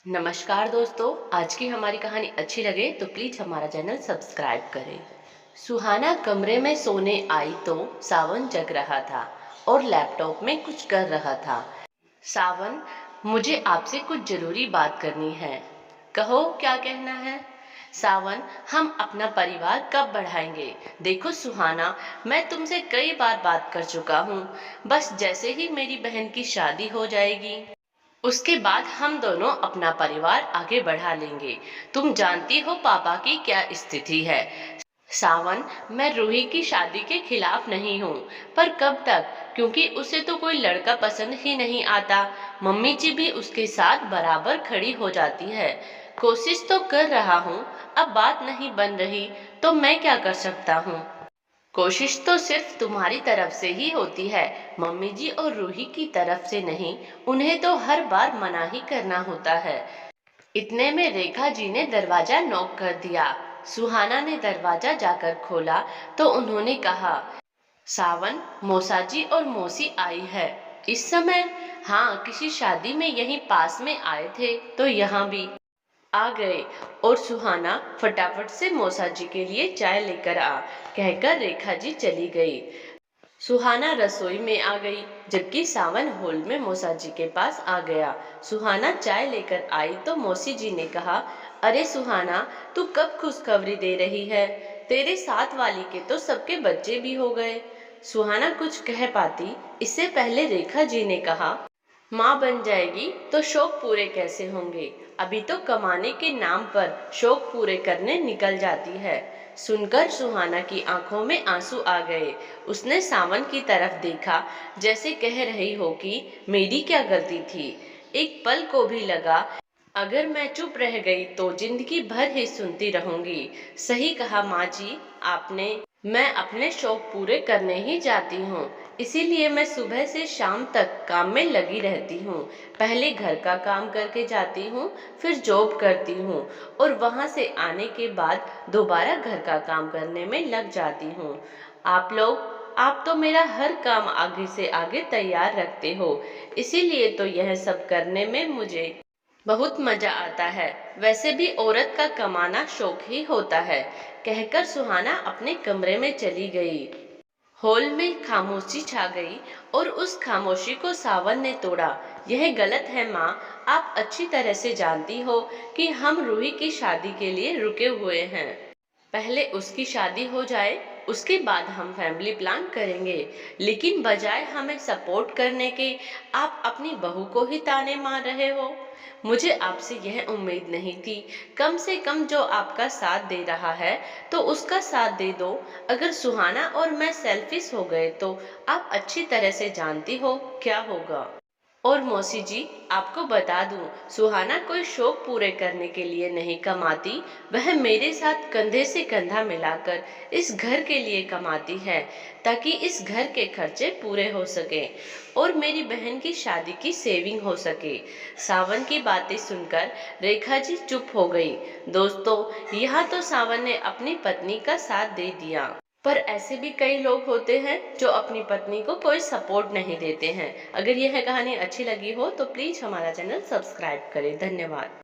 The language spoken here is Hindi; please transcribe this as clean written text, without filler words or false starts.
नमस्कार दोस्तों, आज की हमारी कहानी अच्छी लगे तो प्लीज हमारा चैनल सब्सक्राइब करें। सुहाना कमरे में सोने आई तो सावन जग रहा था और लैपटॉप में कुछ कर रहा था। सावन, मुझे आपसे कुछ जरूरी बात करनी है। कहो, क्या कहना है? सावन, हम अपना परिवार कब बढ़ाएंगे? देखो सुहाना, मैं तुमसे कई बार बात कर चुका हूँ। बस जैसे ही मेरी बहन की शादी हो जाएगी उसके बाद हम दोनों अपना परिवार आगे बढ़ा लेंगे। तुम जानती हो पापा की क्या स्थिति है। सावन, मैं रूही की शादी के खिलाफ नहीं हूँ, पर कब तक? क्योंकि उसे तो कोई लड़का पसंद ही नहीं आता। मम्मी जी भी उसके साथ बराबर खड़ी हो जाती है। कोशिश तो कर रहा हूँ, अब बात नहीं बन रही तो मैं क्या कर सकता हूँ? कोशिश तो सिर्फ तुम्हारी तरफ से ही होती है, मम्मी जी और रूही की तरफ से नहीं। उन्हें तो हर बार मना ही करना होता है। इतने में रेखा जी ने दरवाजा नॉक कर दिया। सुहाना ने दरवाजा जाकर खोला तो उन्होंने कहा, सावन, मौसा जी और मौसी आई है इस समय? हाँ, किसी शादी में यहीं पास में आए थे तो यहाँ भी आ गए। और सुहाना फटाफट से मौसा जी के लिए चाय लेकर आ कहकर रेखा जी चली गई। सुहाना रसोई में आ गई जबकि सावन हॉल में मौसा जी के पास आ गया। सुहाना चाय लेकर आई तो मौसी जी ने कहा, अरे सुहाना, तू कब खुशखबरी दे रही है? तेरे साथ वाली के तो सबके बच्चे भी हो गए। सुहाना कुछ कह पाती इससे पहले रेखा जी ने कहा, माँ बन जाएगी तो शौक पूरे कैसे होंगे? अभी तो कमाने के नाम पर शौक पूरे करने निकल जाती है। सुनकर सुहाना की आंखों में आंसू आ गए। उसने सावन की तरफ देखा जैसे कह रही हो कि मेरी क्या गलती थी। एक पल को भी लगा अगर मैं चुप रह गई तो जिंदगी भर ही सुनती रहूंगी। सही कहा माँ जी आपने। मैं अपने शौक पूरे करने ही जाती हूँ, इसीलिए मैं सुबह से शाम तक काम में लगी रहती हूँ। पहले घर का काम करके जाती हूँ, फिर जॉब करती हूँ और वहाँ से आने के बाद दोबारा घर का काम करने में लग जाती हूँ। आप तो मेरा हर काम आगे से आगे तैयार रखते हो, इसीलिए तो यह सब करने में मुझे बहुत मजा आता है। वैसे भी औरत का कमाना शौक ही होता है। कहकर सुहाना अपने कमरे में चली गई। हॉल में खामोशी छा गई और उस खामोशी को सावन ने तोड़ा। यह गलत है माँ, आप अच्छी तरह से जानती हो कि हम रूही की शादी के लिए रुके हुए हैं। पहले उसकी शादी हो जाए उसके बाद हम फैमिली प्लान करेंगे। लेकिन बजाय हमें सपोर्ट करने के आप अपनी बहू को ही ताने मार रहे हो। मुझे आपसे यह उम्मीद नहीं थी। कम से कम जो आपका साथ दे रहा है तो उसका साथ दे दो। अगर सुहाना और मैं सेल्फिश हो गए तो आप अच्छी तरह से जानती हो क्या होगा। और मौसी जी, आपको बता दूं, सुहाना कोई शौक पूरे करने के लिए नहीं कमाती। वह मेरे साथ कंधे से कंधा मिलाकर इस घर के लिए कमाती है, ताकि इस घर के खर्चे पूरे हो सके और मेरी बहन की शादी की सेविंग हो सके। सावन की बातें सुनकर रेखा जी चुप हो गई। दोस्तों, यहाँ तो सावन ने अपनी पत्नी का साथ दे दिया, पर ऐसे भी कई लोग होते हैं जो अपनी पत्नी को कोई सपोर्ट नहीं देते हैं। अगर यह कहानी अच्छी लगी हो तो प्लीज हमारा चैनल सब्सक्राइब करें। धन्यवाद।